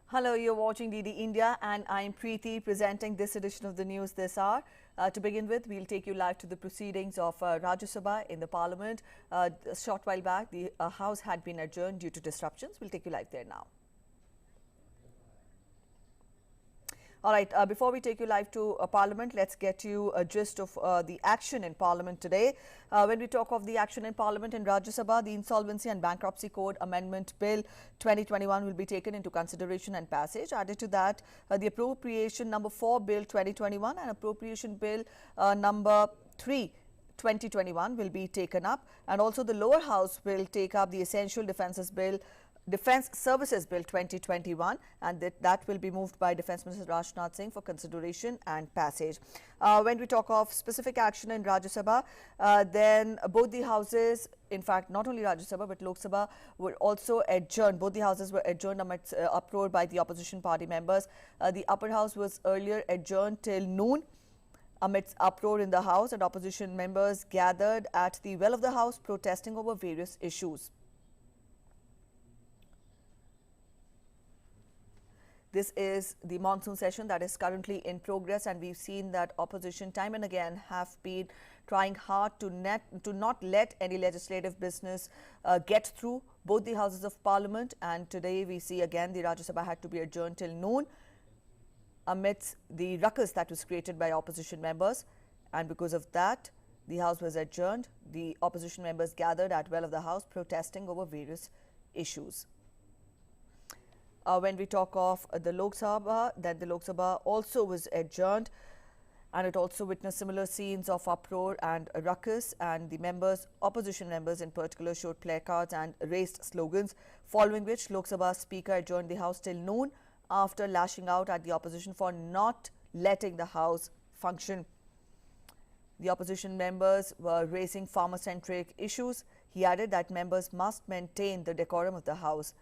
Hello, you're watching DD India and I'm Preeti presenting this edition of the news this hour. To begin with, we'll take you live to the proceedings of Rajya Sabha in the Parliament. A short while back, the House had been adjourned due to disruptions. We'll take you live there now. All right, before we take you live to Parliament, let's get you a gist of the action in Parliament today. When we talk of the action in Parliament in Rajya Sabha, the Insolvency and Bankruptcy Code Amendment Bill 2021 will be taken into consideration and passage. Added to that, the Appropriation Number 4 Bill 2021 and Appropriation Bill Number 3 2021 will be taken up, and also the lower house will take up the Essential Defence Services Bill 2021, and that will be moved by Defence Minister Rajnath Singh for consideration and passage. When we talk of specific action in Rajya Sabha, then both the houses, in fact not only Rajya Sabha but Lok Sabha, were also adjourned. Both the houses were adjourned amidst uproar by the opposition party members. The upper house was earlier adjourned till noon amidst uproar in the house, and opposition members gathered at the well of the house protesting over various issues. This is the monsoon session that is currently in progress, and we've seen that opposition time and again have been trying hard to not let any legislative business get through both the houses of Parliament. And today we see again the Rajya Sabha had to be adjourned till noon amidst the ruckus that was created by opposition members, and because of that the house was adjourned. The opposition members gathered at well of the house protesting over various issues. When we talk of the Lok Sabha, then the Lok Sabha also was adjourned, and it also witnessed similar scenes of uproar and ruckus, and the opposition members in particular, showed placards and raised slogans, following which Lok Sabha Speaker adjourned the House till noon after lashing out at the opposition for not letting the House function. The opposition members were raising farmer-centric issues. He added that members must maintain the decorum of the House.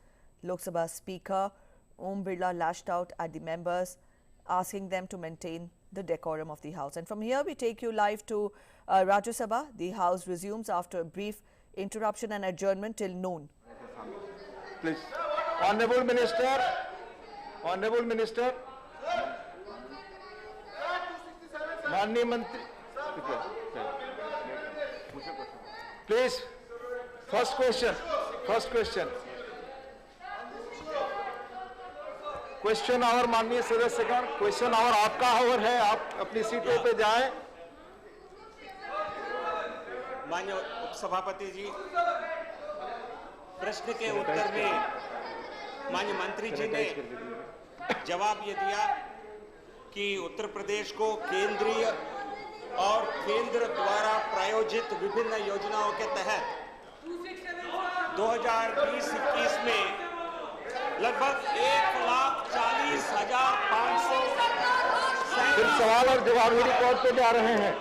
Lok Sabha Speaker Om Birla lashed out at the members, asking them to maintain the decorum of the House. And from here, we take you live to Rajya Sabha. The House resumes after a brief interruption and adjournment till noon. Please. Honorable Minister, Manni Mantri, please, first question. Question hour माननीय सदस्यगण, question hour आपका hour है, आप अपनी सीटों पे जाएं। माननीय उपसभापति जी, प्रश्न के उत्तर में माननीय मंत्री जी ने जवाब ये दिया कि उत्तर प्रदेश को केंद्रीय और केंद्र द्वारा प्रायोजित विभिन्न योजनाओं के तहत 2020-21 में लगभग 1,40,500 सवाल और जवाब रिकॉर्ड पे जा रहे हैं।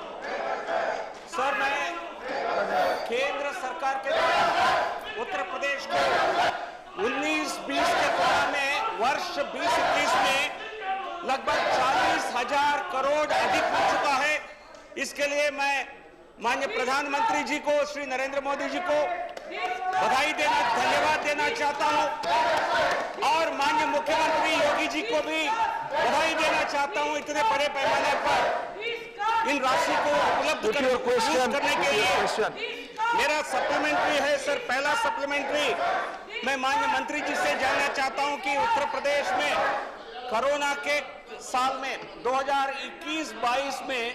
सर, मैं केंद्र सरकार के द्वारा उत्तर प्रदेश को 19-20 के तुलना में वर्ष 20-21 में लगभग 40,000 करोड़ अधिक मिल चुका है। इसके लिए मैं माननीय प्रधानमंत्री जी को, श्री नरेंद्र मोदी जी को धन्यवाद देना चाहता हूं, और माननीय मुख्यमंत्री योगी जी को भी बधाई देना चाहता हूं इतने बड़े पैमाने पर इन राशि को उपलब्ध करने के लिए। मेरा सप्लीमेंट्री है सर, पहला सप्लीमेंट्री मैं माननीय मंत्री जी से जानना चाहता हूं कि उत्तर प्रदेश में कोरोना के साल में 2021-22 में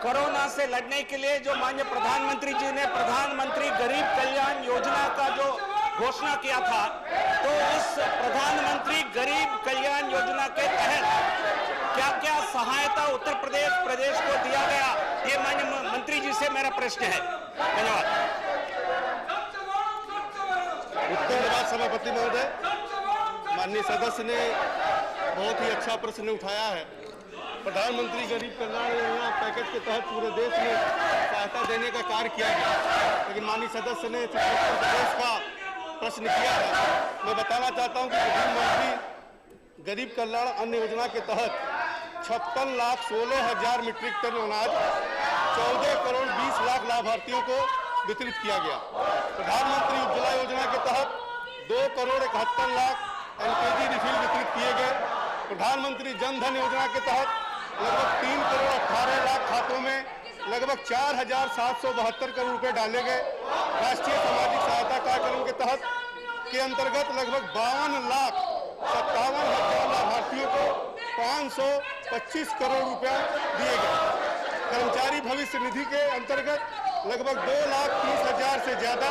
कोरोना से लड़ने के लिए जो माननीय प्रधानमंत्री जी ने प्रधानमंत्री गरीब कल्याण योजना का जो घोषणा किया था, तो उस प्रधानमंत्री गरीब कल्याण योजना के तहत क्या क्या सहायता उत्तर प्रदेश को दिया गया, ये माननीय मंत्री जी से मेरा प्रश्न है। धन्यवाद। धन्यवाद सभापति महोदय। माननीय सदस्य ने बहुत ही अच्छा प्रश्न उठाया है। प्रधानमंत्री गरीब कल्याण योजना पैकेज के तहत पूरे देश में सहायता देने का कार्य किया गया, लेकिन माननीय सदस्य ने उत्तर प्रदेश का प्रश्न किया है। मैं बताना चाहता हूं कि प्रधानमंत्री गरीब कल्याण अन्न योजना के तहत 56,16,000 मीट्रिक टन अनाज 14 करोड़ 20 लाख लाभार्थियों को वितरित किया गया। प्रधानमंत्री उज्ज्वला योजना के तहत 2 करोड़ 71 लाख एलपीजी प्रधानमंत्री जन धन योजना के तहत लगभग 3 करोड़ 18 लाख खातों में लगभग 4,772 करोड़ रुपए डाले गए। राष्ट्रीय सामाजिक सहायता कार्यक्रम के तहत के अंतर्गत लगभग 52,57,000 लाभार्थियों को 525 करोड़ रुपया दिए गए। कर्मचारी भविष्य निधि के अंतर्गत लगभग 2,30,000 से ज्यादा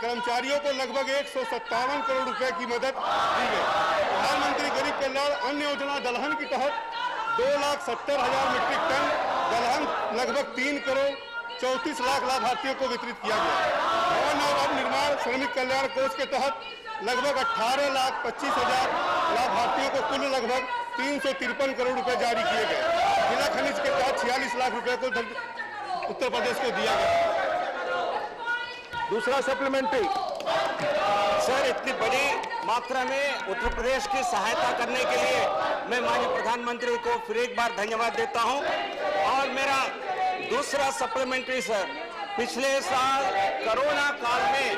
कर्मचारियों को लगभग 157 करोड़ रुपए की मदद दी गई। प्रधानमंत्री गरीब कल्याण अन्न योजना दलहन के तहत 2,70,000 मीट्रिक टन दलहन लगभग 3 करोड़ 34 लाख लाभार्थियों को वितरित किया गया। भवन और निर्माण श्रमिक कल्याण कोष के तहत लगभग 18,25,000 लाभार्थियों को कुल लगभग 353 करोड़ रुपए जारी किए गए। जिला खनिज के तहत 46 लाख रुपए को उत्तर प्रदेश को दिया गया। दूसरा सप्लीमेंट्री। सर, इतनी बड़ी मात्रा में उत्तर प्रदेश की सहायता करने के लिए मैं माननीय प्रधानमंत्री को फिर एक बार धन्यवाद देता हूं। और मेरा दूसरा सप्लीमेंट्री सर, पिछले साल कोरोना काल में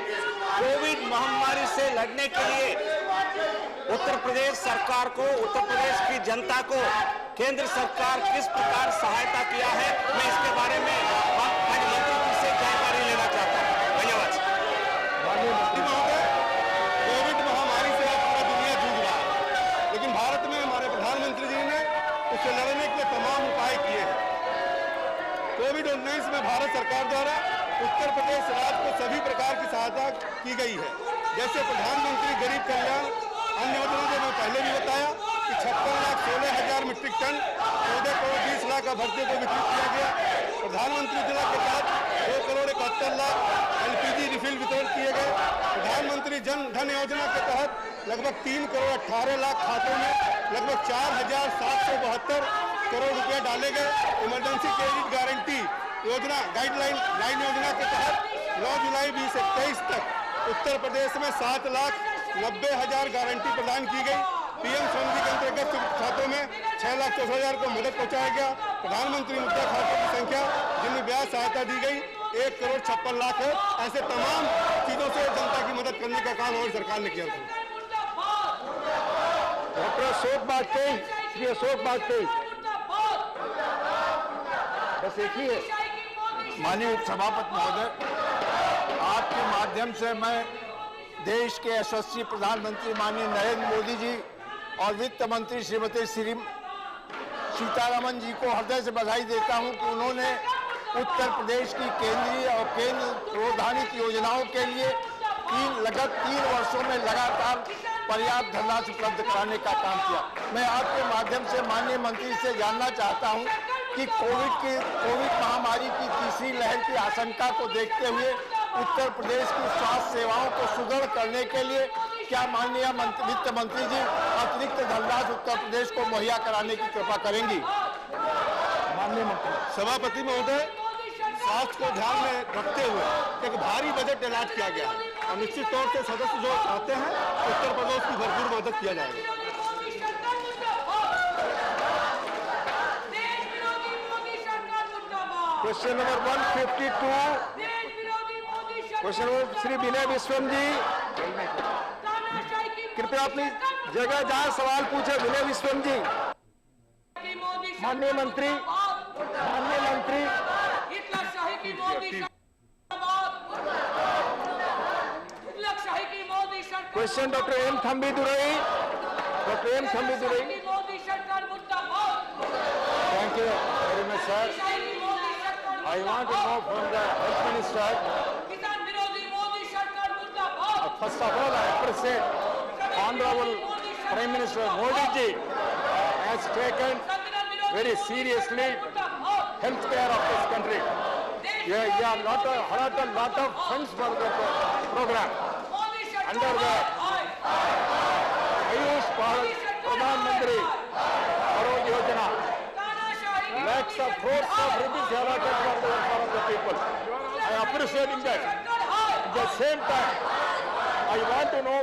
कोविड महामारी से लड़ने के लिए उत्तर प्रदेश सरकार को, उत्तर प्रदेश की जनता को केंद्र सरकार किस प्रकार सहायता किया है, मैं इसके बारे में माननीय मंत्री जी से जानकारी लेना चाहता हूं। धन्यवाद। माननीय मंत्री महोदय, कोविड महामारी से आज पूरा दुनिया जूझ रहा है, लेकिन भारत में हमारे प्रधानमंत्री जी ने उससे लड़ने के तमाम उपाय किए हैं। कोविड-19 में भारत सरकार द्वारा उत्तर प्रदेश राज्य को सभी प्रकार की सहायता की गई है। जैसे प्रधानमंत्री गरीब कल्याण अन्न योजना जो मैं पहले भी बताया कि 56,16,000 मीट्रिक टन 14 करोड़ 20 लाख लाभार्थियों को वितरित किया गया। प्रधानमंत्री उज्ज्वला के तहत 2 करोड़ 71 लाख LPG रिफिल वितरण किए गए। प्रधानमंत्री जन धन योजना के तहत लगभग 3 करोड़ 18 लाख खातों में लगभग 4,772 करोड़ रुपए डाले गए। इमरजेंसी क्रेडिट गारंटी योजना लाइन योजना के तहत 9 जुलाई 2021 तक उत्तर प्रदेश में 7,90,000 गारंटी प्रदान की गई। PM स्वनिधि के अंतर्गत खातों में 6,64,000 को मदद पहुंचाया गया। प्रधानमंत्री मुद्रा खातों की संख्या जिनमें ब्याज सहायता दी गई 1 करोड़ 56 लाख है। ऐसे तमाम चीजों से जनता की मदद करने का काम हमारी सरकार ने किया था। डॉक्टर अशोक वाजपेयी, श्री अशोक वाजपेयी, बस एक ही है। माननीय उपसभापति महोदय, आपके माध्यम से मैं देश के यशस्वी प्रधानमंत्री माननीय नरेंद्र मोदी जी और वित्त मंत्री श्रीमती सीतारमन जी को हृदय से बधाई देता हूं कि उन्होंने उत्तर प्रदेश की केंद्रीय और केंद्र प्रोत्साहित योजनाओं के लिए 3 वर्षों में लगातार पर्याप्त धनराशि उपलब्ध कराने का काम किया। मैं आपके माध्यम से माननीय मंत्री से जानना चाहता हूं कि कोविड महामारी की तीसरी लहर की आशंका को देखते हुए उत्तर प्रदेश की स्वास्थ्य सेवाओं को सुदृढ़ करने के लिए क्या माननीय वित्त मंत्री जी अतिरिक्त धनराशि उत्तर प्रदेश को मुहैया कराने की कृपा करेंगी? माननीय मंत्री सभापति महोदय, स्वास्थ्य को ध्यान में रखते हुए एक भारी बजट ऐलान किया गया है और निश्चित तौर से सदस्य जो चाहते हैं उत्तर प्रदेश की भरपूर मदद किया जाएगा। Question number 152, question number Shri Vinay Vishwam ji, कृपया अपनी जगह जहां सवाल पूछे। विनय विश्वम जी। माननीय मंत्री, question doctor M Thambidurai, Thank you very much, sir. I want to know from the Health Minister. First of all, I appreciate Honorable Prime Minister Modi ji has taken very seriously health care of this country. Yeah, lot of funds for the program under the Ayush Pradhan Mantri Arogya Yojana. Lakhs of crores of rupees allocated for the welfare of the people. I am appreciating that. At the same time, I want to know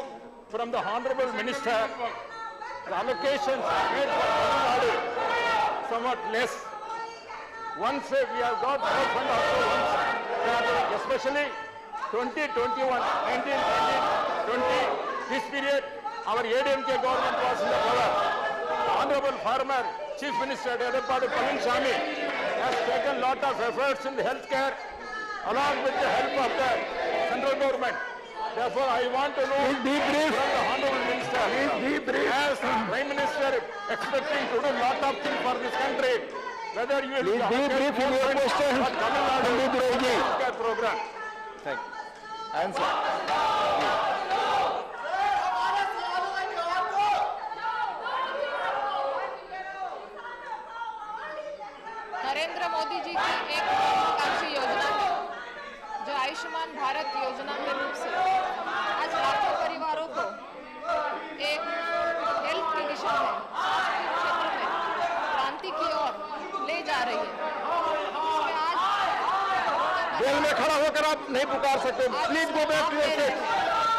from the Honorable Minister, the allocations made for Tamil Nadu somewhat less. Once we have got more fund also once, especially 2021, 19, 20, this period, our ADMK government was in the power. honorable former Chief Minister Edappadi Palaniswamy has taken lot of efforts in the healthcare along with the help of the central government. Therefore, I want to know from the honorable minister, as Prime Minister expecting to do lot of things for this country, whether you will be brief in your question or Tamil Nadu healthcare program. Thank you. Answer. Narendra Modi ji की एक महत्वाकांक्षी योजना है जो आयुष्मान भारत योजना के रूप से आज लाखों परिवारों को एक हेल्थ की दिशा में स्वास्थ्य क्षेत्र में क्रांति की ओर ले जा रही है। इसमें आज जेल में खड़ा होकर आप नहीं पुकार सकते, please go back to your seat.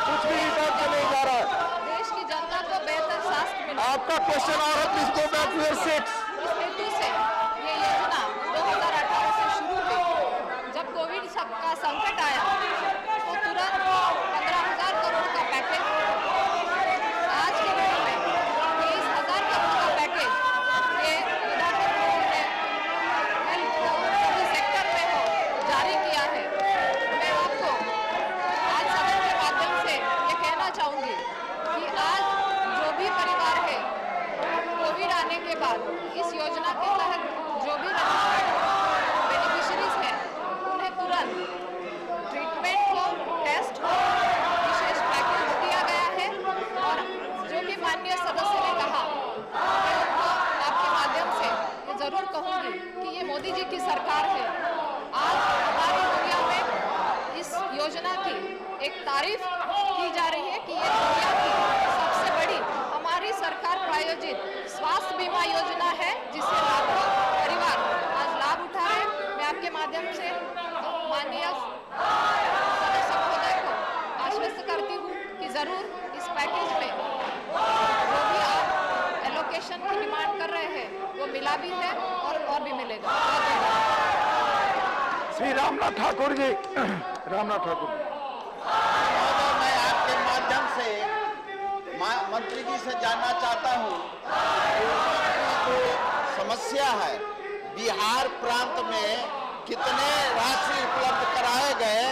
कुछ भी रिकॉर्ड का नहीं जा रहा है। देश की जनता को बेहतर स्वास्थ्य मिले, आपका क्वेश्चन आ रहा है, please go back to your seat. इस हेतु से ये योजना 2018 से शुरू हुई। जब कोविड का संकट आया तो तुरंत 15,000 करोड़ का पैकेज, आज के दिन में 30,000 करोड़ का पैकेज ये हेल्थ सेक्टर में हो जारी किया है। मैं आपको आज सदन के माध्यम से ये कहना चाहूँगी कि आज जो भी परिवार है कोविड आने के बाद इस योजना के तहत जो भी बेनिफिशरीज हैं उन्हें तुरंत ट्रीटमेंट को, टेस्ट को विशेष पैकेज दिया गया है। और जो भी माननीय सदस्य ने कहा, मैं उनको आपके माध्यम से ये जरूर कहूँगी कि ये मोदी जी की सरकार है। आज हमारी दुनिया में इस योजना की एक तारीफ की जा रही है कि ये दुनिया की सबसे बड़ी हमारी सरकार प्रायोजित स्वास्थ्य बीमा योजना है जिससे लाखों परिवार आज लाभ उठा रहे हैं। मैं आपके माध्यम से माननीय सदस्य महोदय को आश्वस्त करती हूँ कि जरूर इस पैकेज में जो भी आप एलोकेशन की डिमांड कर रहे हैं वो मिला भी है और भी मिलेगा। श्री रामनाथ ठाकुर जी, रामनाथ ठाकुर। मैं आपके माध्यम से मंत्री जी से जानना चाहता हूँ जो समस्या है बिहार प्रांत में कितने राशि उपलब्ध कराए गए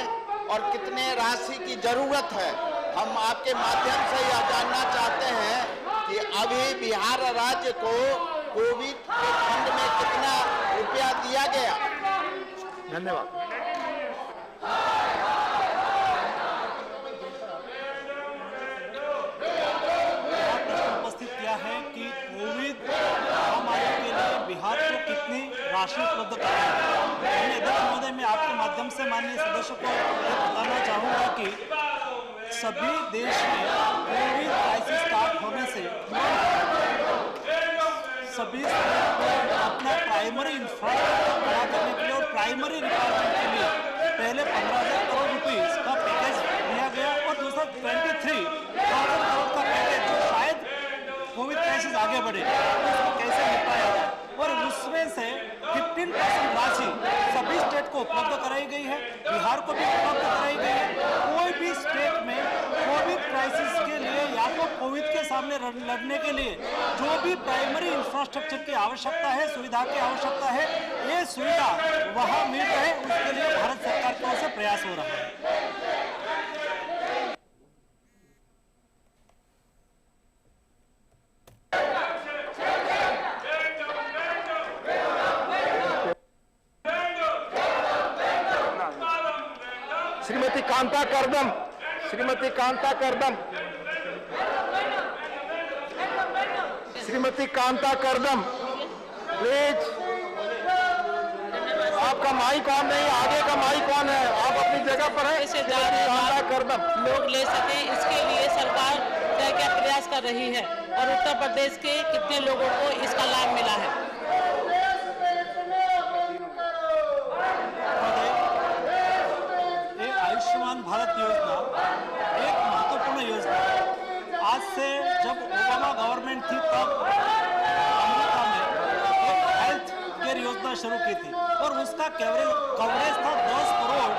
और कितने राशि की जरूरत है। हम आपके माध्यम से यह जानना चाहते हैं कि अभी बिहार राज्य को कोविड के फंड में कितना रुपया दिया गया। धन्यवाद। उपस्थित किया है कि कोविड महामारी के लिए बिहार को कितनी राशि उपलब्ध कराई है। अध्यक्ष महोदय, मैं आपके माध्यम से माननीय सदस्यों को ये बताना चाहूँगा कि सभी देश में कोविड क्राइसिस स्टार्ट होने से सभी अपना प्राइमरी इंफ्रास्ट्रक्चर बड़ा करने के लिए और प्राइमरी रिक्वायरमेंट के लिए पहले 15,000 करोड़ रुपीस का पैकेज दिया गया और दूसरा 23,000 करोड़ का पैकेज जो शायद कोविड क्राइसिस आगे बढ़े उसको कैसे निपटाया जाए और उसमें से 15% राशि सभी स्टेट को उपलब्ध कराई गई है, बिहार को भी उपलब्ध कराई गई है। कोई भी स्टेट में कोविड क्राइसिस के लिए या तो कोविड के सामने लड़ने के लिए जो भी प्राइमरी इंफ्रास्ट्रक्चर की आवश्यकता है, सुविधा की आवश्यकता है, ये सुविधा वहाँ मिल रहे, उसके लिए भारत सरकार की ओर से प्रयास हो रहा है। श्रीमती कांता करदम, श्रीमती कांता करदम, श्रीमती कांता करदम, प्लीज। आपका माइक ऑन नहीं, आगे का माइक ऑन है, आप अपनी जगह पर हैं। कांता करदम लोग ले सकें, इसके लिए सरकार क्या क्या प्रयास कर रही है और उत्तर प्रदेश के कितने लोगों को इसका लाभ मिला है। आयुष्मान भारत योजना एक महत्वपूर्ण योजना है। आज से जब ओबामा गवर्नमेंट थी तब अमेरिका में एक हेल्थ केयर योजना शुरू की थी और उसका कवरेज था 10 करोड़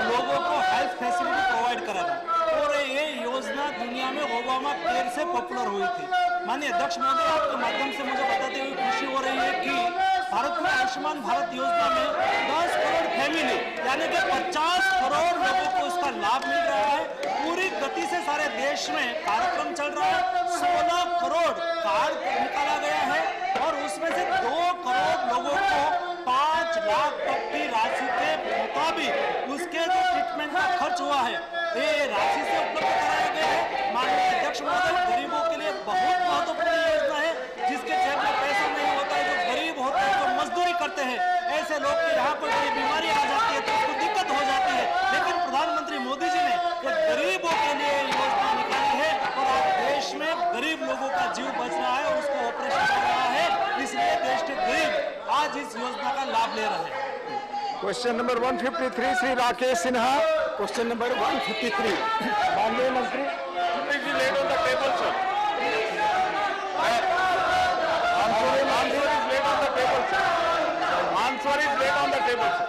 लोगों को हेल्थ फैसिलिटी प्रोवाइड करा था और ये योजना दुनिया में ओबामा केयर से पॉपुलर हुई थी। माननीय अध्यक्ष महोदय, आपके माध्यम से मुझे बताते हुए खुशी हो रही है कि भारत में आयुष्मान भारत योजना में 10 करोड़ फैमिली यानी कि 50 करोड़ लोगों को इसका लाभ मिल रहा है। पूरी गति से सारे देश में कार्यक्रम चल रहा है। 16 करोड़ कार्ड निकाला गया है और उसमें से 2 करोड़ लोगों को 5 लाख तक की राशि के मुताबिक उसके जो ट्रीटमेंट का खर्च हुआ है ये राशि से उपलब्ध कराया गया है। माननीय अध्यक्ष महोदय, गरीबों के लिए बहुत महत्वपूर्ण योजना है। जिसके जेब में पैसा नहीं होता है, जो गरीब होते हैं, जो मजदूरी करते हैं, ऐसे लोग के यहाँ पर कोई बीमारी आ जाती है तो उसको दिक्कत हो जाती है। लेकिन प्रधानमंत्री मोदी जी ने एक गरीबों के लिए योजना निकाली है और आज देश में गरीब लोगों का जीव बच रहा है और उसको ऑपरेशन हो रहा है। इसलिए देश के गरीब आज इस योजना का लाभ ले रहे हैं। Question number 153 Shri Rakesh Sinha. Question number 153 माननीय मंत्री जी laid on the table sir. Answer is laid on the table sir. Answer is laid on the table sir.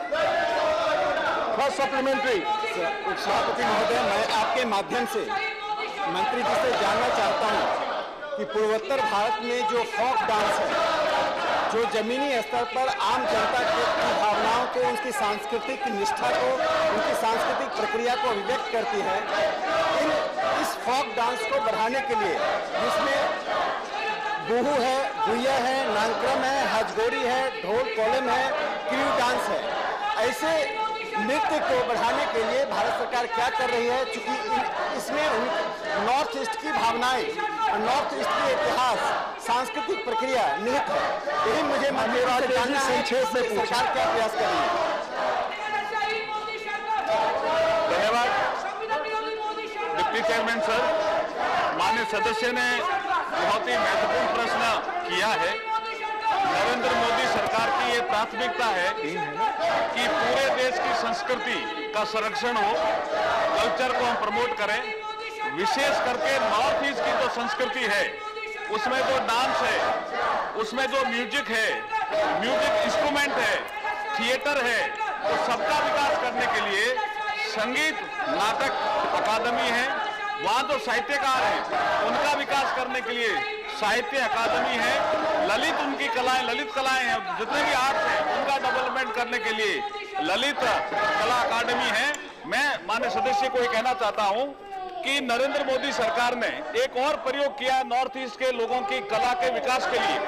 First supplementary. उपसभापति महोदय, मैं आपके माध्यम से मंत्री जी से जानना चाहता हूं कि पूर्वोत्तर भारत में जो फोक डांस है, जो जमीनी स्तर पर आम जनता की भावनाओं को, उनकी सांस्कृतिक निष्ठा को, उनकी सांस्कृतिक प्रक्रिया को अभिव्यक्त करती है, इस फोक डांस को बढ़ाने के लिए जिसमें बुहू है, गुइया है, नांक्रम है, हजगोरी है, ढोल कोलम है, क्रू डांस है, ऐसे नृत्य को बढ़ाने के लिए भारत सरकार क्या कर रही है? चूंकि इसमें नॉर्थ ईस्ट की भावनाएं, नॉर्थ ईस्ट की इतिहास, सांस्कृतिक प्रक्रिया निहित है। यही मुझे मंत्री से जानना है, सरकार क्या प्रयास कर रही है? धन्यवाद डिप्टी चेयरमैन सर। माननीय सदस्य ने बहुत ही महत्वपूर्ण प्रश्न किया है। नरेंद्र मोदी सरकार की ये प्राथमिकता है कि पूरे देश की संस्कृति का संरक्षण हो, कल्चर को हम प्रमोट करें। विशेष करके नॉर्थ ईस्ट की जो संस्कृति है, उसमें जो डांस है, उसमें जो म्यूजिक है, म्यूजिक इंस्ट्रूमेंट है, थिएटर है, तो सबका विकास करने के लिए संगीत नाटक अकादमी है। वहाँ जो साहित्यकार हैं उनका विकास करने के लिए साहित्य अकादमी है। ललित उनकी कलाएं, ललित कलाएं हैं, जितने भी आर्ट हैं उनका डेवलपमेंट करने के लिए ललित कला अकादमी है। मैं माननीय सदस्य को ये कहना चाहता हूं कि नरेंद्र मोदी सरकार ने एक और प्रयोग किया नॉर्थ ईस्ट के लोगों की कला के विकास के लिए।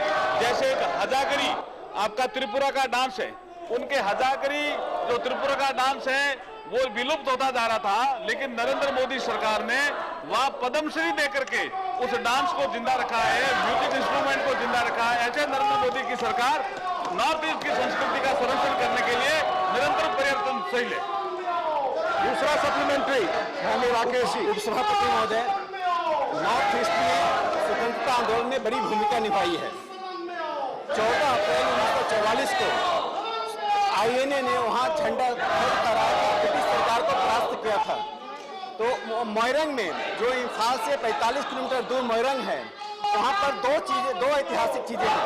जैसे एक हजागरी आपका त्रिपुरा का डांस है, उनके हजागरी जो त्रिपुरा का डांस है वो विलुप्त होता जा रहा था, लेकिन नरेंद्र मोदी सरकार ने वहां पद्मश्री देकर के उस डांस को जिंदा रखा है, म्यूजिक इंस्ट्रूमेंट को जिंदा रखा है। ऐसे नरेंद्र मोदी की सरकार नॉर्थ ईस्ट की संस्कृति का संरक्षण करने के लिए निरंतर प्रयत्नशील है। दूसरा सप्लीमेंट्री माननीय राकेश जी। उपसभापति महोदय, नॉर्थ ईस्ट में स्वतंत्रता आंदोलन में बड़ी भूमिका निभाई है। 14 अप्रैल 1944 को आईएनए ने वहां झंडा फहराकर ब्रिटिश सरकार को परास्त किया था। तो मोइरंग में, जो इम्फाल से 45 किलोमीटर दूर मोइरंग है, वहां पर दो ऐतिहासिक चीजें हैं।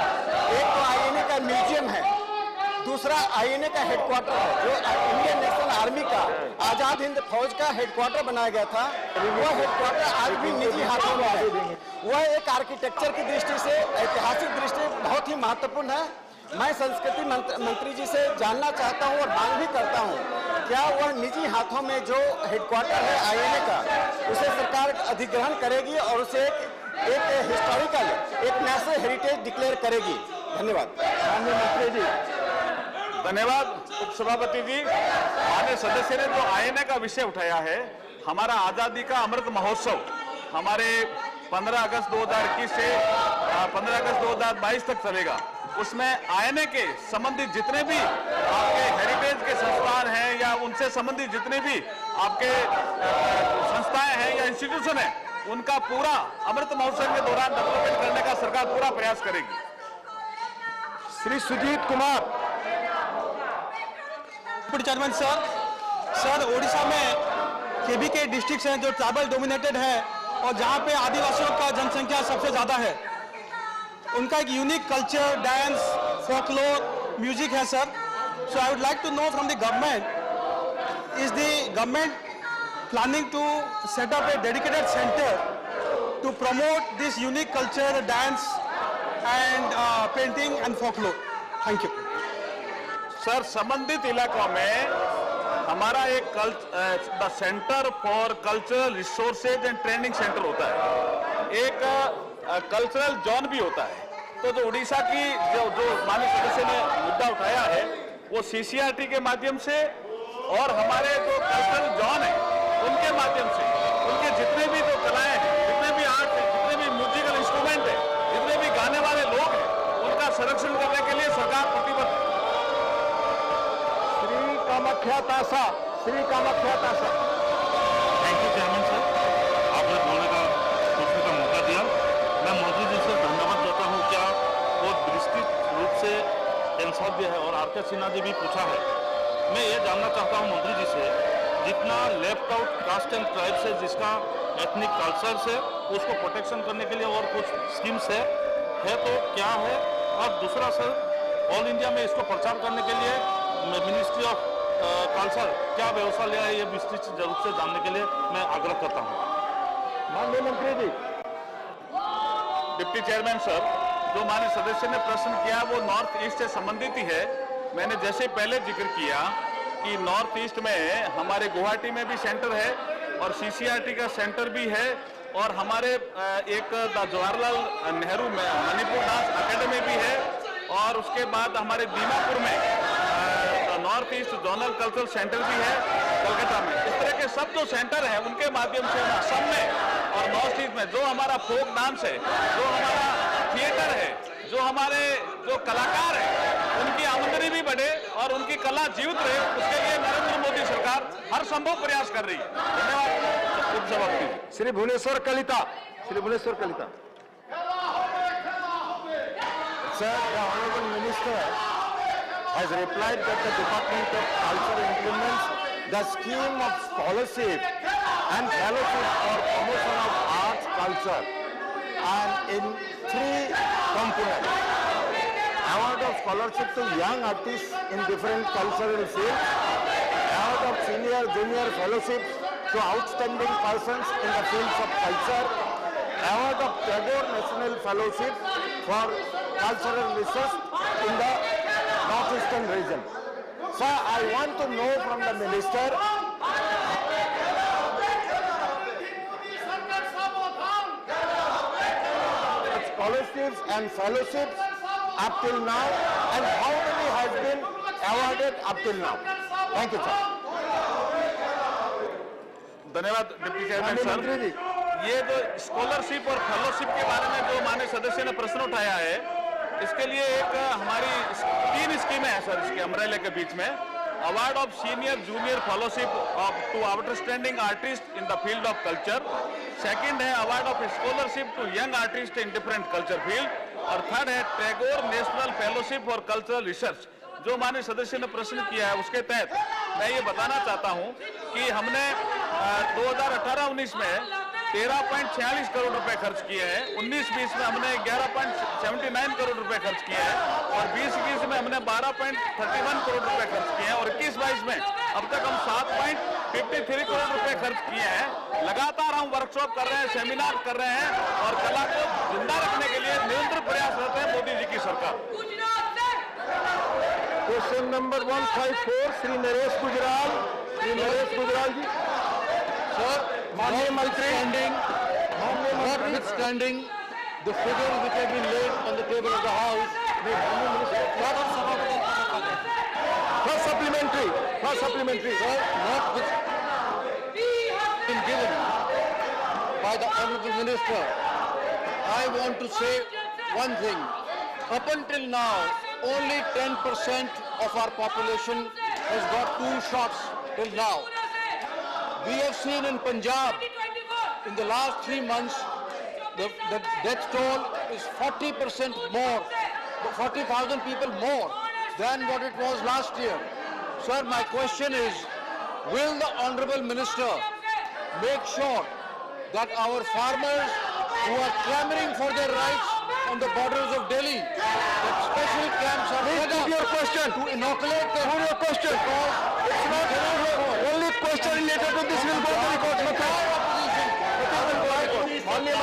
एक तो आईएनए का म्यूजियम है, दूसरा आईएनए का हेडक्वार्टर है, जो इंडियन नेशनल आर्मी का आजाद हिंद फौज का हेडक्वार्टर बनाया गया था। वह हेडक्वार्टर आज भी निजी हाथों में है। वह एक आर्किटेक्चर की दृष्टि से, ऐतिहासिक दृष्टि बहुत ही महत्वपूर्ण है। मैं संस्कृति मंत्री जी से जानना चाहता हूं और मांग भी करता हूं, क्या वह निजी हाथों में जो हेडक्वार्टर है आईएनए का, उसे सरकार अधिग्रहण करेगी और उसे एक हिस्टोरिकल, एक नेशनल हेरिटेज डिक्लेयर करेगी? धन्यवाद। माननीय मंत्री जी। धन्यवाद उपसभापति जी। माननीय सदस्य ने जो आईएनए का विषय उठाया है, हमारा आजादी का अमृत महोत्सव हमारे 15 अगस्त 2021 से 15 अगस्त 2022 तक चलेगा। उसमें आईएनए के संबंधित जितने भी आपके हेरिटेज के संस्थान हैं या उनसे संबंधित जितने भी आपके संस्थाएं हैं या इंस्टीट्यूशन है, उनका पूरा अमृत महोत्सव के दौरान डेवलपमेंट करने का सरकार पूरा प्रयास करेगी। श्री सुजीत कुमार। चेयरमैन सर, ओडिशा में केबीके डिस्ट्रिक्ट हैं जो ट्राइबल डोमिनेटेड है और जहाँ पे आदिवासियों का जनसंख्या सबसे ज्यादा है। उनका एक unique culture, dance, folklore, music है sir. So I would like to know from the government, is the government planning to set up a dedicated center to promote this unique culture, dance and painting and folklore. Thank you. Sir, संबंधित इलाकों में हमारा एक the centre for cultural resources and training centre होता है, एक cultural zone भी होता है। तो जो उड़ीसा की जो माननीय सदस्य ने मुद्दा उठाया है वो सीसीआरटी के माध्यम से और हमारे जो कल्चरल जोन है उनके माध्यम से उनके जितने भी जो कलाएं हैं, जितने भी आर्ट है, जितने भी म्यूजिकल इंस्ट्रूमेंट है, जितने भी गाने वाले लोग हैं, उनका संरक्षण करने के लिए सरकार प्रतिबद्ध। श्री कामाख्या तासा। थैंक यू चेयरमैन सर, आपने बोलने का पूछने का मौका दिया। मैं मंत्री जी से धन्यवाद देता हूँ। क्या वो विस्तृत रूप से आंसर दिया है और आर.के. सिन्हा जी भी पूछा है। मैं ये जानना चाहता हूँ मंत्री जी से, जितना left out caste and tribe से जिसका एथनिक कल्चर से उसको प्रोटेक्शन करने के लिए और कुछ स्कीम्स है तो क्या है? और दूसरा सर, ऑल इंडिया में इसको प्रचार करने के लिए मिनिस्ट्री ऑफ कल्चर क्या व्यवस्था लिया है, ये विस्तृत रूप से जानने के लिए मैं आग्रह करता हूँ। माननीय मंत्री जी। डिप्टी चेयरमैन सर, जो माननीय सदस्य ने प्रश्न किया वो नॉर्थ ईस्ट से संबंधित ही है। मैंने जैसे पहले जिक्र किया कि नॉर्थ ईस्ट में हमारे गुवाहाटी में भी सेंटर है और सीसीआरटी का सेंटर भी है और हमारे एक जवाहरलाल नेहरू में मणिपुर डांस अकेडमी भी है और उसके बाद हमारे दीमापुर में north east zonal cultural centre भी है कलकत्ता में। इस तरह के सब जो सेंटर हैं उनके माध्यम से असम में और नॉर्थ ईस्ट में जो हमारा फोक डांस है, जो हमारा थिएटर है, जो हमारे जो कलाकार हैं, उनकी आमदनी भी बढ़े और उनकी कला जीवित रहे, उसके लिए नरेंद्र मोदी सरकार हर संभव प्रयास कर रही है। धन्यवाद। Shri Bhubaneswar Kalita. Sir, the Honorable Minister has replied that the Department of Culture implements the scheme of scholarship and fellowship for promotion of arts culture and in 3 components. Award of scholarship to young artists in different cultural fields, award of senior junior fellowships to outstanding persons in the fields of culture, award of Tagore National Fellowship for cultural research in the northeastern region. Sir, I want to know from the minister scholarships and fellowships up till now and how many has been awarded up till now. Thank you, sir. धन्यवाद deputy chairman sir. ये जो scholarship और fellowship के बारे में जो माननीय सदस्य ने प्रश्न उठाया है, इसके लिए एक हमारी 3 स्कीमें हैं सर इसके अमरेले के बीच में। Award of senior junior fellowship to outstanding artist in the field of culture, second है award of scholarship to young artist in different culture field और थर्ड है Tagore national fellowship for cultural research. जो माननीय सदस्य ने प्रश्न किया है उसके तहत मैं ये बताना चाहता हूँ कि हमने 2018-19 में 13.46 करोड़ रुपए खर्च किए हैं, 19-20 में हमने 11.79 करोड़ रुपए खर्च किए हैं और 20-21 में हमने 12.31 करोड़ रुपए खर्च किए हैं और 21-22 में अब तक हम 7.53 करोड़ रुपए खर्च किए हैं। लगातार हम वर्कशॉप कर रहे हैं, सेमिनार कर रहे हैं और कला को जिंदा रखने के लिए निरंतर प्रयासरत है मोदी जी की सरकार। क्वेश्चन नंबर 154 श्री नरेश गुजराल जी। सर, माननीय मंत्री, notwithstanding the figures which have been laid on the table of the House, first supplementary, sir, been given by the Honorable Minister. I want to say one thing. Up until now, only 10% of our population has got 2 shots till now. We have seen in Punjab, in the last 3 months, the death toll is 40% more, 40,000 people more than what it was last year. Sir, my question is, will the Honorable Minister make sure that our farmers who are clamoring for their rights on the borders of Delhi, that special camps are set up to inoculate them? Your question. It's not only question related to this will go to the court. You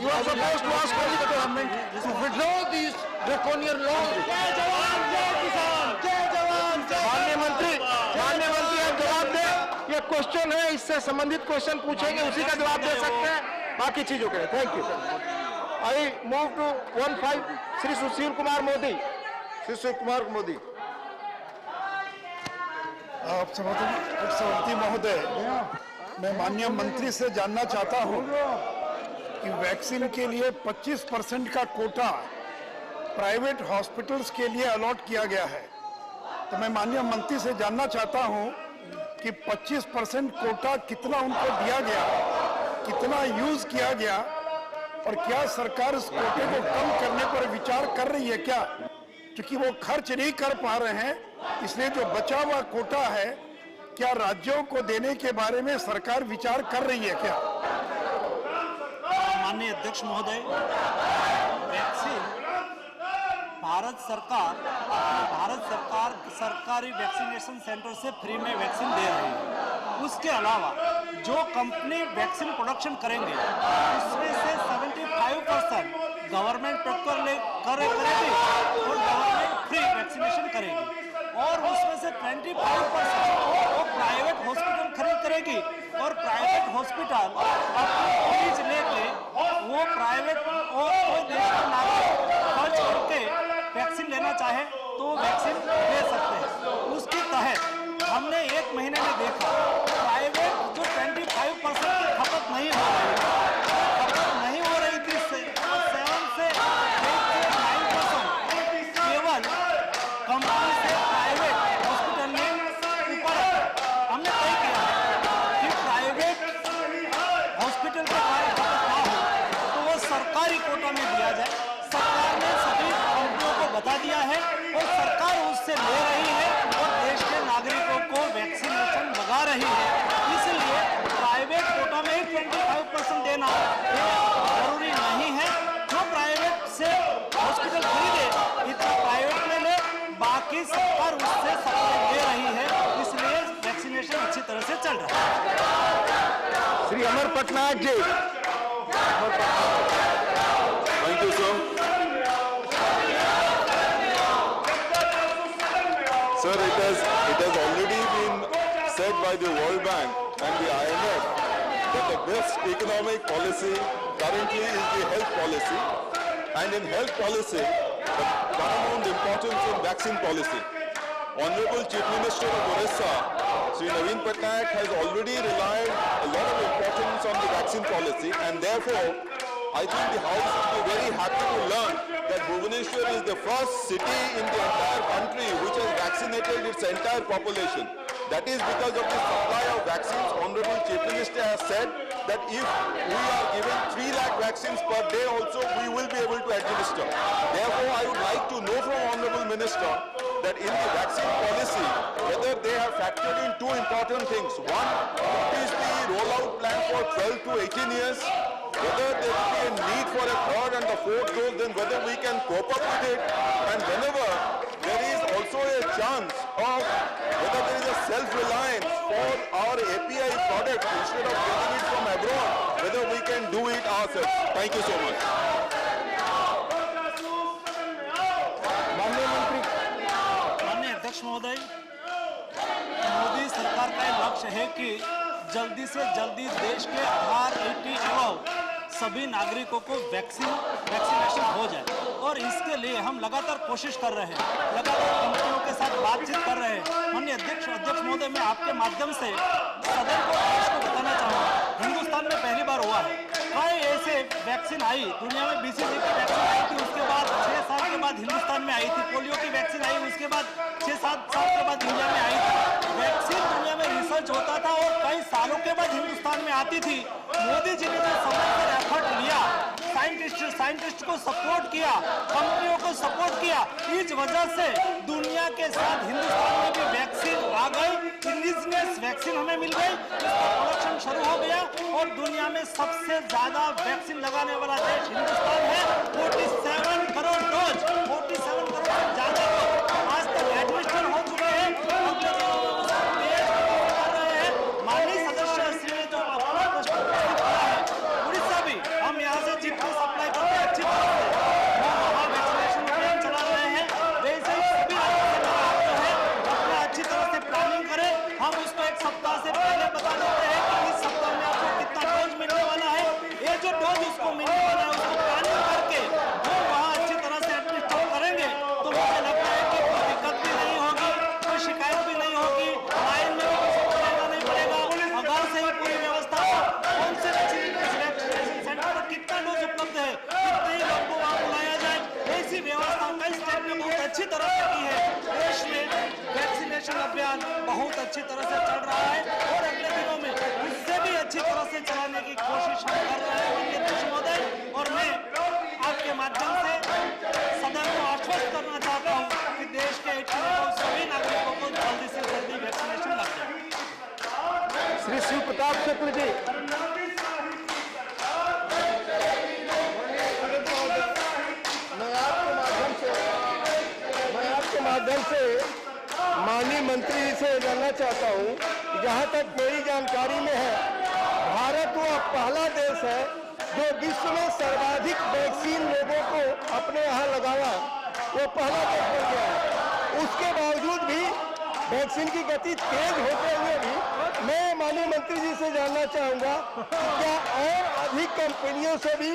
are supposed to ask the government to withdraw these draconian laws. माननीय मंत्री आप जवाब दें। ये question है, इससे संबंधित question पूछेंगे, उसी का जवाब दे सकते हैं, बाकी चीजों के। Thank you. I move to 15 Shri Sushil Kumar Modi. आप सभापति महोदय, मैं माननीय मंत्री से जानना चाहता हूं कि वैक्सीन के लिए 25% का कोटा प्राइवेट हॉस्पिटल्स के लिए अलॉट किया गया है, तो मैं माननीय मंत्री से जानना चाहता हूं कि 25% कोटा कितना उनको दिया गया, कितना यूज किया गया, और क्या सरकार इस कोटे को कम करने पर विचार कर रही है क्या? क्योंकि वो खर्च नहीं कर पा रहे हैं, इसलिए जो बचा हुआ कोटा है क्या राज्यों को देने के बारे में सरकार विचार कर रही है क्या? माननीय अध्यक्ष महोदय, वैक्सीन भारत सरकार सरकारी वैक्सीनेशन सेंटर से फ्री में वैक्सीन दे रही है। उसके अलावा जो कंपनी वैक्सीन प्रोडक्शन करेंगे उसमें से 75% गवर्नमेंट करेगी और गवर्नमेंट फ्री वैक्सीनेशन करेगी, और उसमें से 25% वो प्राइवेट हॉस्पिटल खरीद करेगी, और प्राइवेट हॉस्पिटल अपनी फीस लेके वो प्राइवेट और कोई देश का नागरिक खर्च करके वैक्सीन लेना चाहे तो वैक्सीन ले सकते हैं। उसके तहत हमने एक महीने में देखा प्राइवेट जो 25% की खपत नहीं हो रही थी 7 से 9%, केवल कंपनी से प्राइवेट हॉस्पिटल में ऊपर हमने तय किया है कि प्राइवेट हॉस्पिटल के द्वारा खपत ना हो तो वो सरकारी कोटा में दिया जाए। सरकार ने सभी कंपनियों को बता दिया है और सरकार उससे ले रही है और देश के नागरिकों को वैक्सीनेशन लगा रही है। इसलिए प्राइवेट कोटा में ही 25% देना जरूरी नहीं है। जो प्राइवेट से हॉस्पिटल खरीदे इतना प्राइवेट में ले, बाकी सरकार उससे सप्लाई ले रही है, इसलिए वैक्सीनेशन अच्छी तरह से चल रहा है। Shri Amar Patnaik ji. Thank you, sir. Sir, it has already been said by the World Bank and the IMF that the best economic policy currently is the health policy, and in health policy, the paramount importance in vaccine policy. Honorable Chief Minister of Orissa, Sri Naveen Patnaik, has already relied a lot of importance on the vaccine policy, and therefore, I think the House will be very happy to learn that Bhubaneswar is the first city in the entire country which has vaccinated its entire population. That is because of the supply of vaccines. Honorable Chief Minister has said that if we are given 3 lakh vaccines per day also, we will be able to administer. Therefore, I would like to know from Honorable Minister that in the vaccine policy, whether they have factored in 2 important things. One, what is the rollout plan for 12 to 18 years? Whether there will be a need for a 3rd and the 4th dose, then whether we can cope up with it, and whenever there is also a chance of whether there is a self-reliance for our API product instead of getting it from abroad, whether we can do it ourselves. Thank you so much. माननीय अध्यक्ष महोदय, मोदी सरकार का लक्ष्य है कि जल्दी से जल्दी देश के 80 एवं सभी नागरिकों को वैक्सीनेशन हो जाए, और इसके लिए हम लगातार कोशिश कर रहे हैं, लगातार कंपनियों के साथ बातचीत कर रहे हैं। माननीय अध्यक्ष महोदय, मैं आपके माध्यम से सदन को देश को बताना चाहूँगा, हिंदुस्तान में पहली बार हुआ है। कई ऐसे वैक्सीन आई, दुनिया में BCG की वैक्सीन आई थी, उसके बाद 6 साल के बाद हिंदुस्तान में आई थी। पोलियो की वैक्सीन आई, उसके बाद 6-7 साल के बाद इंडिया में आई थी। वैक्सीन दुनिया में रिसर्च होता था और कई सालों के बाद हिंदुस्तान में आती थी। मोदी जी ने जो समय पर एफर्ट लिया, साइंटिस्ट को सपोर्ट किया, कंपनियों को सपोर्ट किया, इस वजह से दुनिया के साथ हिंदुस्तान में भी वैक्सीन आ गई, इंडिजिनियस वैक्सीन हमें मिल गई, इसका प्रोडक्शन शुरू हो गया और दुनिया में सबसे ज्यादा वैक्सीन लगाने वाला देश हिंदुस्तान है। 47 करोड़ डोज, 47 करोड़ से ज्यादा आज तक एडमिशन हो चुके हैं। अच्छी तरह से चल रहा है और अगले दिनों में इससे भी अच्छी तरह से चलाने की कोशिश हम कर रहे हैं माननीय अध्यक्ष महोदय। और मैं आपके माध्यम से सदन को आश्वस्त करना चाहता हूँ कि देश के 80 करोड़ सभी नागरिकों को जल्दी से जल्दी वैक्सीनेशन लग जाए। श्री शिव प्रताप शुक्ल जी। मैं आपके माध्यम से माननीय मंत्री जी से जानना चाहता हूँ, जहाँ तक मेरी जानकारी में है, भारत वो पहला देश है जो विश्व में सर्वाधिक वैक्सीन लोगों को अपने यहाँ लगाया, वो पहला देश बन गया है। उसके बावजूद भी वैक्सीन की गति तेज होते हुए भी मैं माननीय मंत्री जी से जानना चाहूँगा कि क्या और अधिक कंपनियों से भी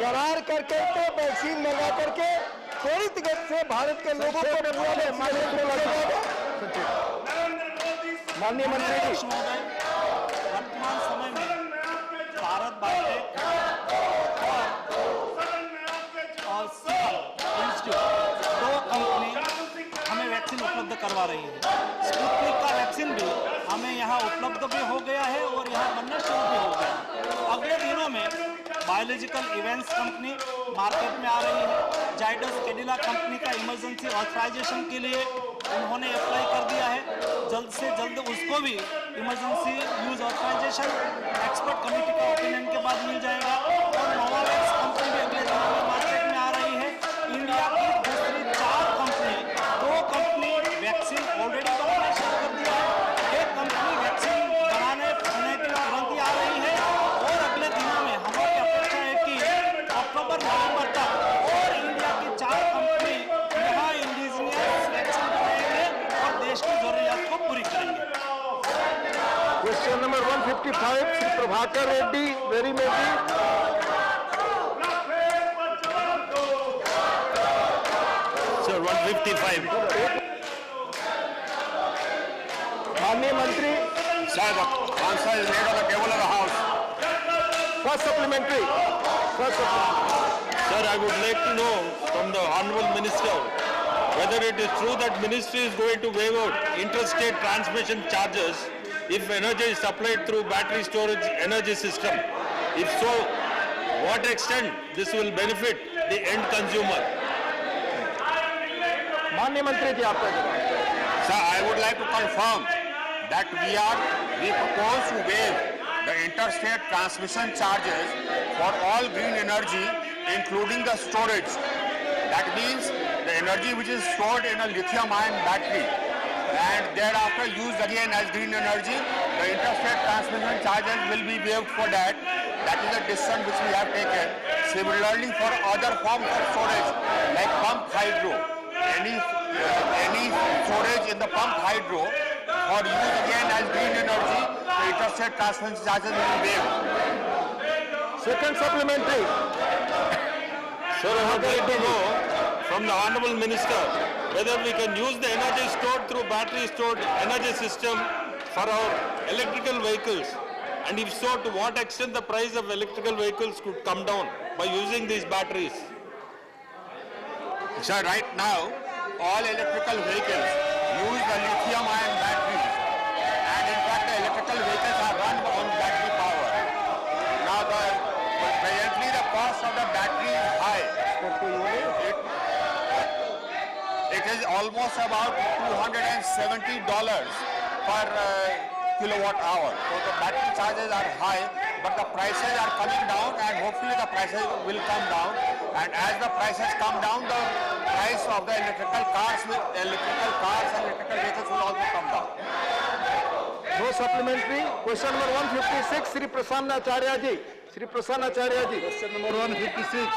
करार कर करके वैक्सीन मंगा करके त्वरित गति से भारत के लोगों को माननीय मंत्री जी। वर्तमान समय में भारत बायोटेक और इंस्टीट्यूट दो कंपनी हमें वैक्सीन उपलब्ध करवा रही है। स्पुतनिक का वैक्सीन भी हमें यहाँ उपलब्ध भी हो गया है और यहाँ बनना शुरू भी हो गया है। अगले दिनों में बायोलॉजिकल इवेंट्स कंपनी मार्केट में आ रही है। जाइडस कैडिला कंपनी का इमरजेंसी ऑथराइजेशन के लिए उन्होंने अप्लाई कर दिया है। जल्द से जल्द उसको भी emergency use authorisation expert committee का ओपिनियन के बाद मिल जाएगा। और नोवावैक्स कंपनी भी अगले दिनों में मार्केट में आ रही है। इंडिया की दूसरी 4 कंपनी, 2 कंपनी वैक्सीन ऑलरेडी बनाना शुरू कर दिया है, 1 कंपनी वैक्सीन बनाने होने के तुरंत ही आ रही है। और अगले दिनों में हमारी अपेक्षा है कि अक्टूबर-नवंबर तक और इंडिया की 4 कंपनी यहाँ इंडिजिनियस वैक्सीन बनाएंगे और देश की जरूरियात को पूरी करेंगे। क्वेश्चन नंबर 155 श्री प्रभाकर रेड्डी वेरी मेडी। सर 155 माननीय मंत्री। Sir, the answer is made on the table of the House. First supplementary. Sir, I would like to know from the Honorable Minister whether it is true that Ministry is going to waive out interstate transmission charges if energy is supplied through battery storage energy system. If so, what extent this will benefit the end consumer? माननीय मंत्री जी आपका जवाब। Sir, I would like to confirm that we propose to waive the interstate transmission charges for all green energy, including the storage. That means the energy which is stored in a lithium-ion battery and thereafter used again as green energy, the interstate transmission charges will be waived for that. That is a decision which we have taken. Similarly, for other forms of storage like pump hydro, any storage in the pump hydro or used again as green energy, the interstate transmission charges will be waived. Second supplementary. Sir, I would like to know from the Honorable Minister whether we can use the energy stored through battery stored energy system for our electrical vehicles, and if so, to what extent the price of electrical vehicles could come down by using these batteries. Sir, right now, all electrical vehicles use the lithium-ion batteries, and in fact, the electrical vehicles are run on battery power. Now, presently the cost of the battery is high. It is almost about $270 per kilowatt hour. So the battery charges are high, but the prices are coming down, and hopefully the prices will come down. And as the prices come down, the price of the electrical cars and electrical vehicles will also come down. No supplementary. Question number 156 Shri प्रसन्न आचार्य जी। श्री प्रसन्न आचार्य जी। Question number 156।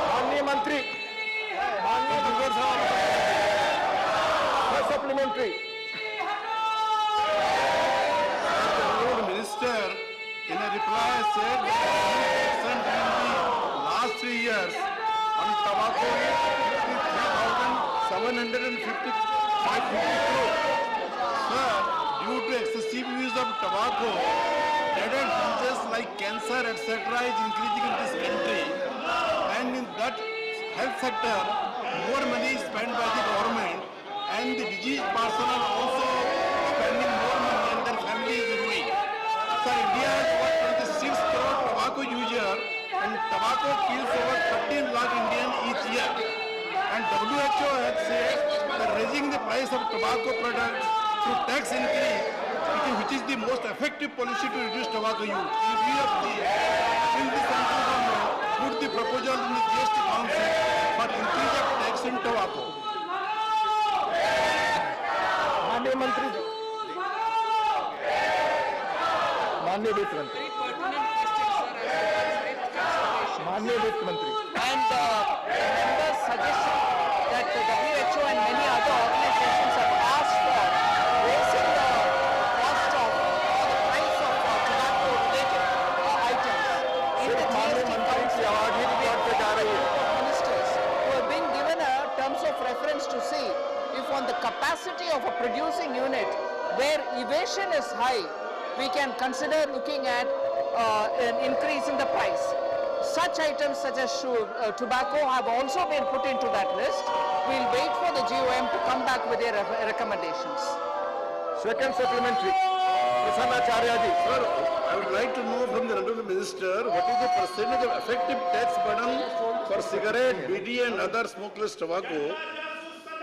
माननीय मंत्री। माननीय विजय साहब। Supplementary. Minister in a reply said that in the last 3 years on tobacco is 53,755 crore. Sir, due to excessive use of tobacco, dreaded diseases like cancer etc. is increasing in this country, and in that health sector more money is spent by the government. and the diseased person are also spending more money and their family is ruining. So India has over 26 crore tobacco users and tobacco kills over 13 lakh Indians each year. And WHO has said that raising the price of tobacco products through tax increase, which is the most effective policy to reduce tobacco use. In view of this, will the central government put the proposal in the GST Council for increase of tax in tobacco? माननीय मंत्री जी, माननीय वित्त मंत्री, माननीय वित्त मंत्री, and members suggested that the WHO and many other organizations have asked for raising the cost of the price of tobacco-related items in the GST Council. Ministers who have been given a terms of reference to see if on the capacity of a producing unit where evasion is high, we can consider looking at an increase in the price. Such items such as tobacco have also been put into that list. We'll wait for the GOM to come back with their recommendations. Second supplementary, Prasanna Acharya ji. Sir, I would like to know from the Honorable Minister what is the percentage of effective tax burden for cigarette, BD and other smokeless tobacco,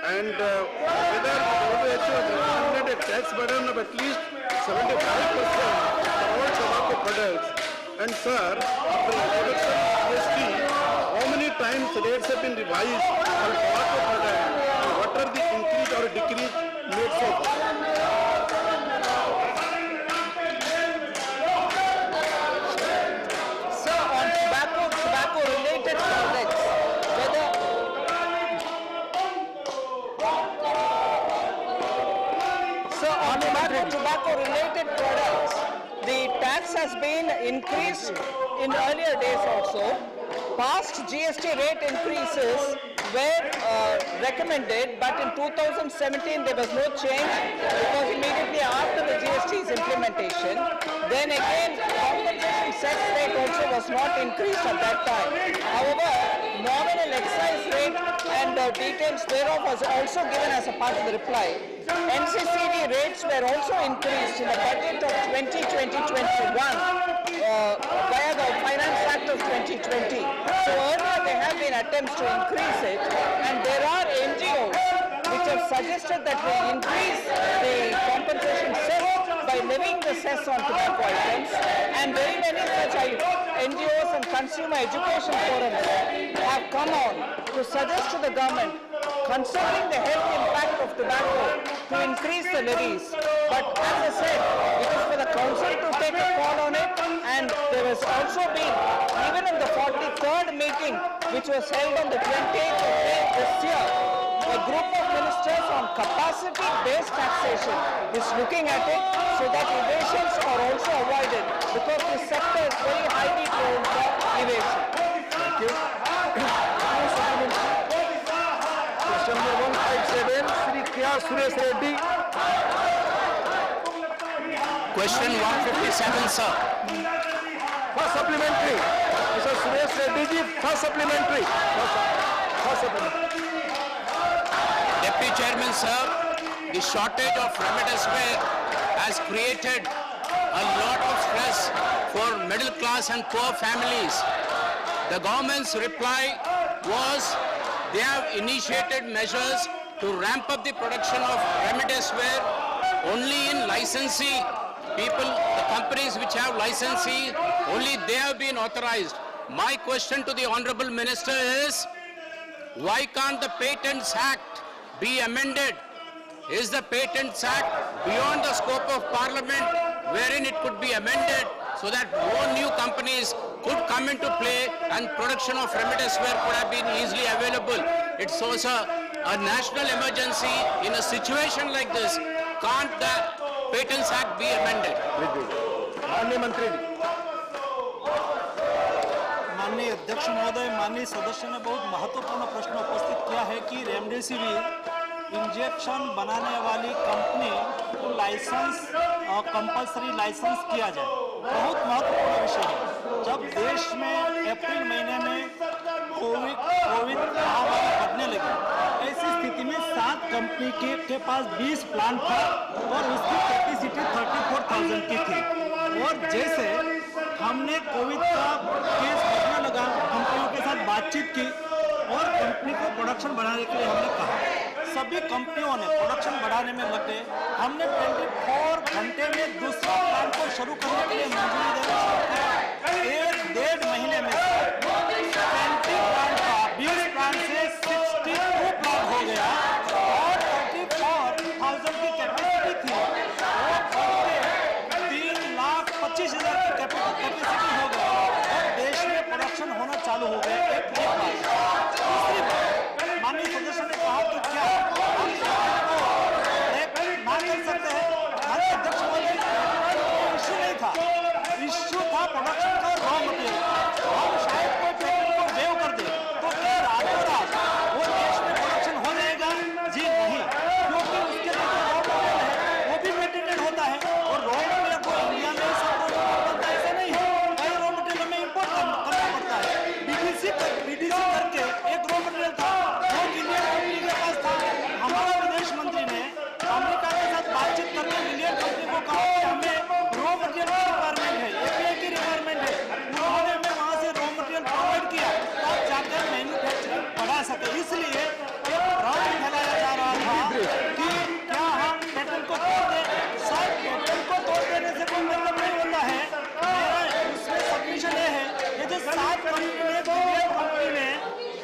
and whether WHO has recommended a tax burden of at least 75% for all tobacco products. And sir, after the introduction of GST, how many times rates have been revised for tobacco products? And what are the increase or decrease made so far? Sir, on tobacco-related products, whether tobacco-related products, the tax has been increased in earlier days also. Past GST rate increases were recommended, but in 2017 there was no change because immediately after the GST's implementation, then again compensation cess rate also was not increased at that time. However, nominal excise rate and details thereof was also given as a part of the reply. NCCD rates were also increased in the budget of 2020-21 via the Finance Act of 2020. So earlier there have been attempts to increase it, and there are NGOs which have suggested that we increase the compensation cess by levying the cess on tobacco items, and very many such NGOs and consumer education forums have come on to suggest to the government, considering the health impact of tobacco, to increase the levies. But as I said, it is for the council to take a call on it, and there has also been, even in the 43rd meeting, which was held on the 28th of May this year, a group of ministers on capacity-based taxation is looking at it so that evasions are also avoided, because this sector is very highly prone for evasion. Thank you. Question number 157, Shri K. Suresh Reddy. Question 157, sir. First supplementary. Mr. Suresh Reddy ji, first supplementary. First supplementary. Deputy Chairman, sir, the shortage of remdesivir has created a lot of stress for middle class and poor families. The government's reply was they have initiated measures to ramp up the production of remdesivir only in licensee people, the companies which have licensee, only they have been authorized. My question to the Honorable Minister is, why can't the Patents Act be amended? Is the Patents Act beyond the scope of Parliament, wherein it could be amended so that more new companies could come into play and production of remdesivir could have been easily available? It shows a national emergency. In a situation like this, can't the Patents Act be amended? माननीय मंत्री जी। माननीय अध्यक्ष महोदय, माननीय सदस्य ने बहुत महत्वपूर्ण प्रश्न उपस्थित किया है कि रेमडेसिविर इंजेक्शन बनाने वाली कंपनी को लाइसेंस कंपल्सरी लाइसेंस किया जाए। बहुत महत्वपूर्ण विषय है। जब देश में अप्रैल महीने में कोविड महामारी बढ़ने लगी, ऐसी स्थिति में 7 कंपनी के पास 20 प्लांट था और उसकी कैपेसिटी 34,000 की थी। और जैसे हमने कोविड का केस बढ़ने लगा, कंपनियों के साथ बातचीत की और कंपनी को प्रोडक्शन बढ़ाने के लिए हमने कहा। सभी कंपनियों ने प्रोडक्शन बढ़ाने में लग गए। हमने 24 घंटे में दूसरा प्लांट को शुरू करने के लिए मंजूरी देना शुरू किया। 1-1.5 महीने में 20 प्लांट का 20 प्लांट से 62 प्लांट हो गया और 34,000 की कैपेसिटी थी वो बढ़के 3,25,000 की कैपेसिटी हो गया और देश में प्रोडक्शन होना चालू हो गया। एक बात। दूसरी बात, माननीय सदस्य ने कहा कि क्या हम ना कर सकते हैं? माननीय अध्यक्ष महोदय, इश्यू नहीं था, इश्यू था प्रोडक्शन का रॉ मटेरियल। हम शायद कोई पेटेंट को वेव कर दे तो क्या रातों रात वो देश में प्रोडक्शन हो जाएगा? जी नहीं, क्योंकि उसके लिए जो रॉ मटेरियल है वो भी पेटेंटेड होता है और रॉ मटेरियल को इंडिया में सब बनता है, ऐसा नहीं है। कई रॉ मटेरियल में इम्पोर्ट करना पड़ता है। बीडीसी करके एक रॉ मटेरियल था जो इंडियन कंपनी के पास था। हमारा विदेश मंत्री ने अमेरिका के साथ बातचीत करके इंडियन कंपनी को कहा कि हमें रॉ मटेरियल की रिक्वायरमेंट है, एपीआई की रिक्वायरमेंट है। उन्होंने हमें वहां से रॉ मटेरियल प्रोवाइड किया तब जाकर मैन्युफैक्चरिंग बढ़ा सके। इसलिए एक भ्रम फैलाया जा रहा था कि क्या हम पेटेंट को तोड़ दें। सर, पेटेंट को तोड़ देने से कोई मतलब नहीं होता है। मेरा उसमें सबमिशन ये है, ये जो 7 कंपनी ने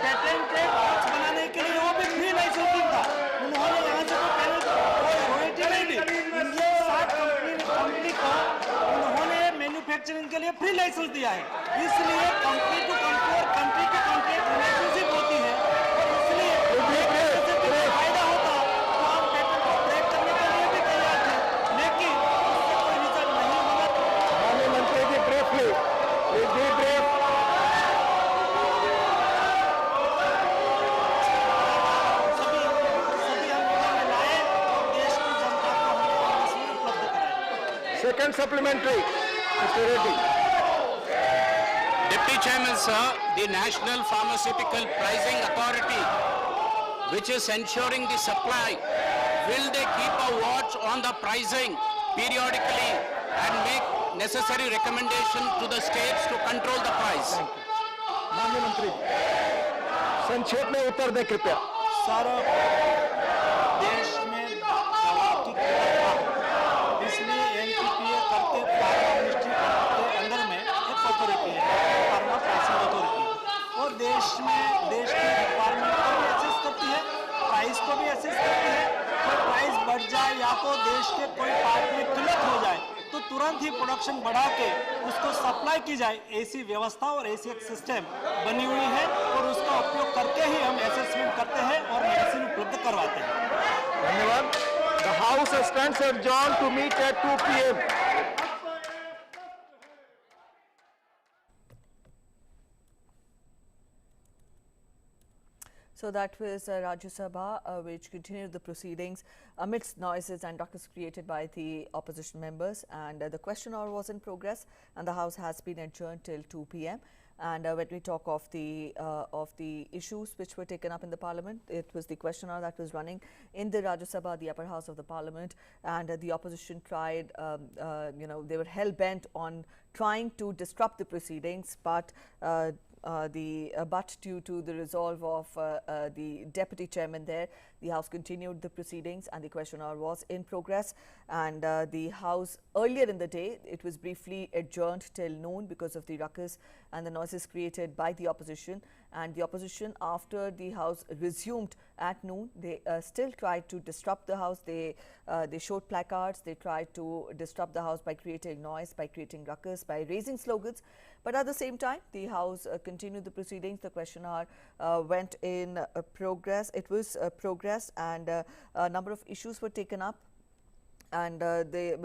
पेटेंट के पार्ट्स बनाने के लिए वो भी फ्री लाइसेंसिंग था। उन्होंने यहाँ से कोई रॉयल्टी नहीं दी। इंडियन 7 कंपनी को उन्होंने मैन्युफैक्चरिंग के लिए फ्री लाइसेंस दिया है। इसलिए कंपनी टू कंपनी और कंट्री टू कंट्री रिलेशनशिप होती है और इसलिए फायदा होता तो हम पेटेंट को ब्रेक करने के लिए भी तैयार थे, लेकिन उससे कोई रिजल्ट नहीं मिला। माननीय मंत्री जी, briefly Second supplementary, Mr. Reddy. Deputy Chairman, sir, the National Pharmaceutical Pricing Authority, which is ensuring the supply, will they keep a watch on the pricing periodically and make necessary recommendation to the states to control the price? माननीय मंत्री, संक्षेप में उत्तर दें कृपया। Sir, देश में दवा की कीमत, इसलिए एनपीपीए करके फार्मा मिनिस्ट्री के अंदर में एक अथॉरिटी है, फार्मा प्राइसिंग अथॉरिटी, और देश की रिक्वायरमेंट को भी एसेस करती है, प्राइस को भी एसेस करती है। कोई प्राइस बढ़ जाए या तो देश के कोई पार्ट में किल्लत हो जाए तो तुरंत ही प्रोडक्शन बढ़ा के उसको सप्लाई की जाए, ऐसी व्यवस्था और ऐसी एक सिस्टम बनी हुई है और उसका उपयोग करके ही हम असेसमेंट करते हैं और मेडिसिन उपलब्ध करवाते हैं। धन्यवाद। The House stands adjourned to meet at 2 p.m. So that was Rajya Sabha, which continued the proceedings amidst noises and ruckus created by the opposition members. And the question hour was in progress, and the House has been adjourned till 2 p.m. And when we talk of the issues which were taken up in the Parliament, it was the question hour that was running in the Rajya Sabha, the upper house of the Parliament, and the opposition tried, they were hell bent on trying to disrupt the proceedings, but due to the resolve of the deputy chairman there, the House continued the proceedings and the question hour was in progress. And the House earlier in the day, it was briefly adjourned till noon because of the ruckus and the noises created by the opposition. And the opposition, after the House resumed at noon, they still tried to disrupt the House. They showed placards. They tried to disrupt the House by creating noise, by creating ruckus, by raising slogans. But at the same time, the House continued the proceedings. The question hour went in progress. It was progress, and a number of issues were taken up. And the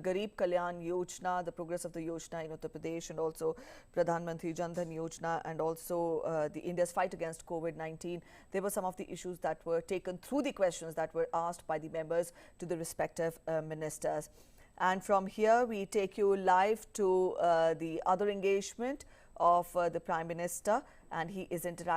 Garib Kalyan Yojana, the progress of the Yojana in Uttar Pradesh, and also Pradhan Mantri Jan Dhan Yojana, and also the India's fight against COVID-19. There were some of the issues that were taken through the questions that were asked by the members to the respective ministers. And from here, we take you live to the other engagement of the Prime Minister, and he is interacting